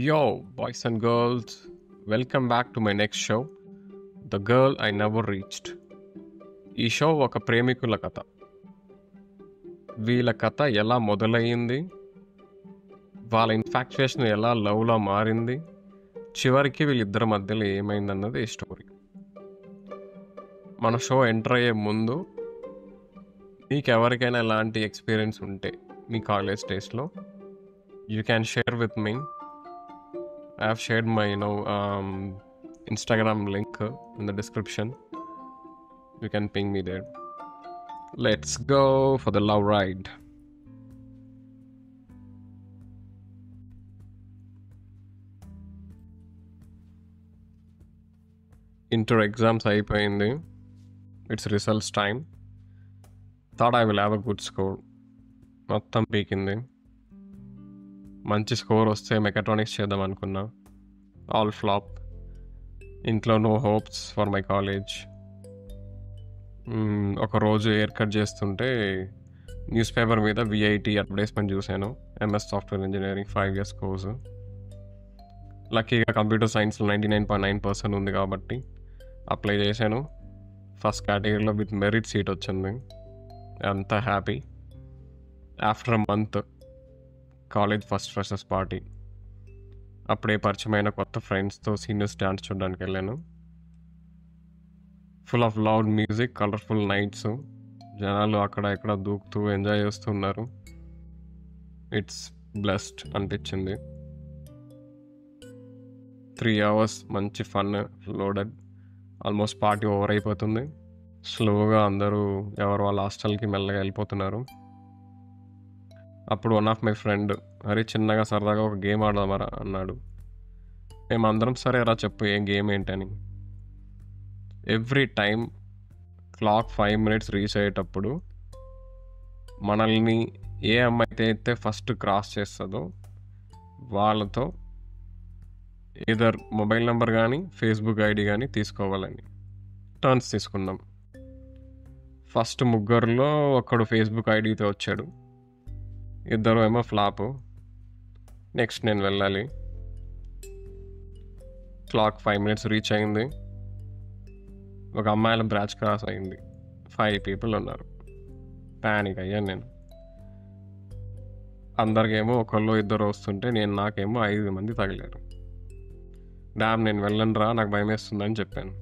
Yo, boys and girls, welcome back to my next show, The Girl I Never Reached. ఈ show ఒక ప్రేమికుల కథ. వీళ్ళ కథ ఎలా మొదలయ్యింది, వాళ్ళ ఇన్ఫాక్చుయేషన్ ఎలా లవ్లో మారింది, చివరికి వీళ్ళిద్దరి మధ్యలో ఏమైందన్నది ఈ స్టోరీ. మన షో ఎంటర్ అయ్యే ముందు మీకు ఎవరికైనా ఎలాంటి ఎక్స్పీరియన్స్ ఉంటే మీ కాలేజ్ డేస్లో you can share with me. I have shared my Instagram link in the description. You can ping me there. Let's go for the love ride. Inter exams అయిపోయింది. It's results time. Thought I will have a good score. మొత్తం పీకింది. మంచి score వస్తే mechatronics చేద్దాం అనుకున్నా. All flop. ఇంట్లో no hopes for my college. ఒకరోజు hair cut చేస్తుంటే news paper మీద విఐటి అడ్వర్టైజ్మెంట్ చూశాను. MS software engineering 5 years course. లక్కీగా కంప్యూటర్ సైన్స్లో 99.9% ఉంది కాబట్టి అప్లై చేశాను. ఫస్ట్ కేటగిరీలో విత్ మెరిట్ సీట్ వచ్చింది. అంతా happy. After month college first freshers party. అప్పుడే పరిచయమైన కొత్త ఫ్రెండ్స్తో సీనియర్స్ డ్యాన్స్ చూడడానికి వెళ్ళాను. Full of loud music, colourful nights, జనాలు అక్కడ ఇక్కడ దూకుతూ ఎంజాయ్ చేస్తున్నారు. ఇట్స్ బ్లెస్డ్ అనిపించింది. 3 hours మంచి fun loaded. Almost party over అయిపోతుంది. స్లోగా అందరూ ఎవరు వాళ్ళ హాస్టల్కి మెల్లగా వెళ్ళిపోతున్నారు. అప్పుడు వన్ ఆఫ్ మై ఫ్రెండ్, అరే చిన్నగా సరదాగా ఒక గేమ్ ఆడదామరా అన్నాడు. మేమందరం సరే రా చెప్పు ఏం గేమ్ ఏంటని. Every time clock 5 minutes reach అయ్యేటప్పుడు మనల్ని ఏ అమ్మాయి అయితే ఫస్ట్ క్రాస్ చేస్తుందో వాళ్ళతో ఏదర్ మొబైల్ నెంబర్ కానీ ఫేస్బుక్ ఐడి కానీ తీసుకోవాలని టర్న్స్ తీసుకున్నాం. ఫస్ట్ ముగ్గురులో ఒకడు ఫేస్బుక్ ఐడితో వచ్చాడు, ఇద్దరు ఏమో ఫ్లాపు. నెక్స్ట్ నేను వెళ్ళాలి. క్లాక్ 5 minutes రీచ్ అయింది. ఒక అమ్మాయిల బ్రాచ్ క్రాస్ అయింది. 5 people ఉన్నారు. ప్యానిక్ అయ్యాను నేను. అందరికేమో ఒకళ్ళు ఇద్దరు వస్తుంటే నాకేమో 5 మంది తగిలారు. డామ్ నేను వెళ్ళను రా, నాకు భయం వేస్తుందని చెప్పాను.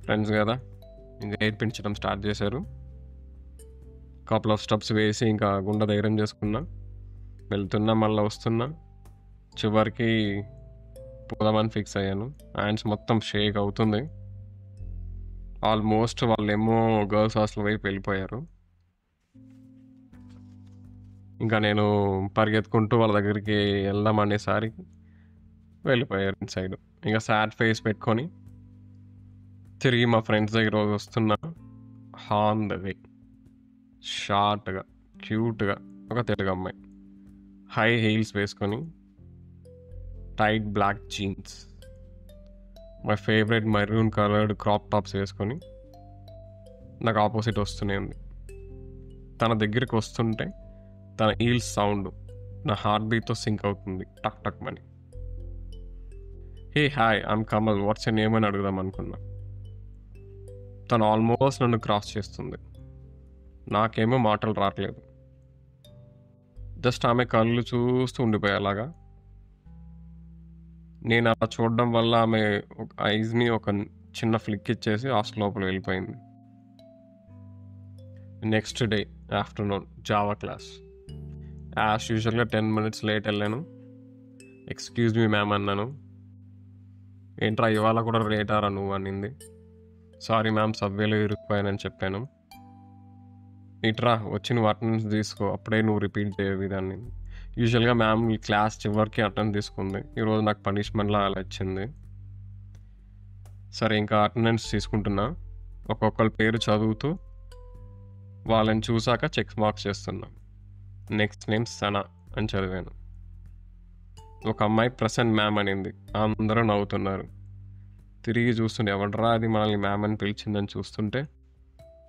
ఫ్రెండ్స్ కదా ఇంకా ఏడ్పించడం స్టార్ట్ చేశారు. కపుల్ ఆఫ్ స్టెప్స్ వేసి ఇంకా గుండె ధైర్యం చేసుకున్నా. వెళ్తున్నా మళ్ళీ వస్తున్నా. చివరికి పోదామని ఫిక్స్ అయ్యాను. హ్యాండ్స్ మొత్తం షేక్ అవుతుంది. ఆల్మోస్ట్ వాళ్ళేమో గర్ల్స్ హాస్టల్ వైపు వెళ్ళిపోయారు. ఇంకా నేను పరిగెత్తుకుంటూ వాళ్ళ దగ్గరికి వెళ్దాం అనేసరికి వెళ్ళిపోయారు ఇన్సైడ్. ఇంకా సాడ్ ఫేస్ పెట్టుకొని తిరిగి మా ఫ్రెండ్స్ దగ్గర వస్తున్నా. ఆన్ ద వే షార్ట్గా క్యూట్గా ఒక తెలుగు అమ్మాయి, హై హీల్స్ వేసుకొని, tight black jeans, my favourite maroon coloured crop tops వేసుకొని నాకు ఆపోజిట్ వస్తూనే ఉంది. తన దగ్గరికి వస్తుంటే తన హీల్స్ సౌండ్ నా హార్ట్ బీట్తో సింక్ అవుతుంది. టక్ టక్ మని. Hey hi I'm Kamal, what's your name అని అడుగుదాం అనుకున్నా. తను ఆల్మోస్ట్ నన్ను క్రాస్ చేస్తుంది. నాకేమో మాటలు రావట్లేదు. జస్ట్ ఆమె కళ్ళు చూస్తూ ఉండిపోయేలాగా. నేను అలా చూడడం వల్ల ఆమె ఐజ్ని ఒక చిన్న ఫ్లిక్ ఇచ్చేసి హాస్టల్ లోపల వెళ్ళిపోయింది. Next day afternoon Java class. As యూజువల్గా 10 minutes లేట్ వెళ్ళాను. ఎక్స్క్యూజ్ మీ మ్యామ్ అన్నాను. ఏంట్రా ఇవాళ కూడా లేటారా నువ్వు అనింది. సారీ మ్యామ్ సబ్వేలో ఇరుక్కుపోయానని చెప్పాను. ఇట్రా వచ్చి నువ్వు అటెండెన్స్ తీసుకో, అప్పుడే నువ్వు రిపీట్ చేయవి దాన్ని. యూజువల్గా మ్యామ్ ఈ క్లాస్ చివరికి అటెండెన్స్ తీసుకుంది. ఈరోజు నాకు పనిష్మెంట్లా అలా ఇచ్చింది. సరే ఇంకా అటెండెన్స్ తీసుకుంటున్నా. ఒక్కొక్కరి పేరు చదువుతూ వాళ్ళని చూసాక చెక్ మార్క్స్ చేస్తున్నా. నెక్స్ట్ నేమ్ సనా అని చదివాను. ఒక అమ్మాయి ప్రసన్న మ్యామ్ అనింది. అందరూ నవ్వుతున్నారు. తిరిగి చూస్తుంటే ఎవడరా అది మనల్ని మ్యామ్ అని పిలిచిందని చూస్తుంటే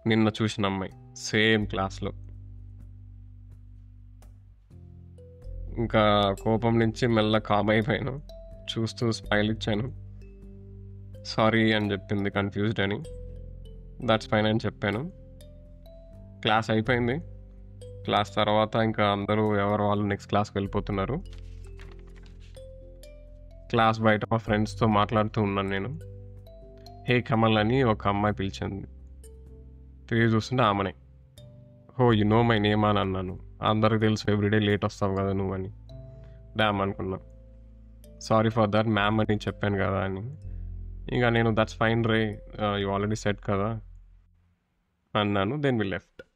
నిన్న చూసిన అమ్మాయి సేమ్ క్లాస్లో. ఇంకా కోపం నుంచి మెల్ల కామ్ అయిపోయాను. చూస్తూ స్మైల్ ఇచ్చాను. సారీ అని చెప్పింది కన్‌ఫ్యూజ్డ్ అని. దట్స్ ఫైన్ అని చెప్పాను. క్లాస్ అయిపోయింది. క్లాస్ తర్వాత ఇంకా అందరూ ఎవరు వాళ్ళు నెక్స్ట్ క్లాస్‌కి వెళ్ళిపోతున్నారు. క్లాస్ బయట మా ఫ్రెండ్స్‌తో మాట్లాడుతూ ఉన్నాను నేను. హే కమల్ అని ఒక అమ్మాయి పిలిచింది. తిరిగి చూస్తుంటే ఆమెనే. ఓహ్! యూ నో మై నేమ్ అని అన్నాను. అందరికి తెలుసు ఎవ్రీడే లేట్ వస్తావు కదా నువ్వని. డామ్ అనుకున్నా. సారీ ఫర్ దట్ మ్యామ్ అని చెప్పాను కదా అని. ఇక నేను దట్స్ ఫైన్ రే యూ ఆల్రెడీ సెడ్ కదా అన్నాను. Then we left.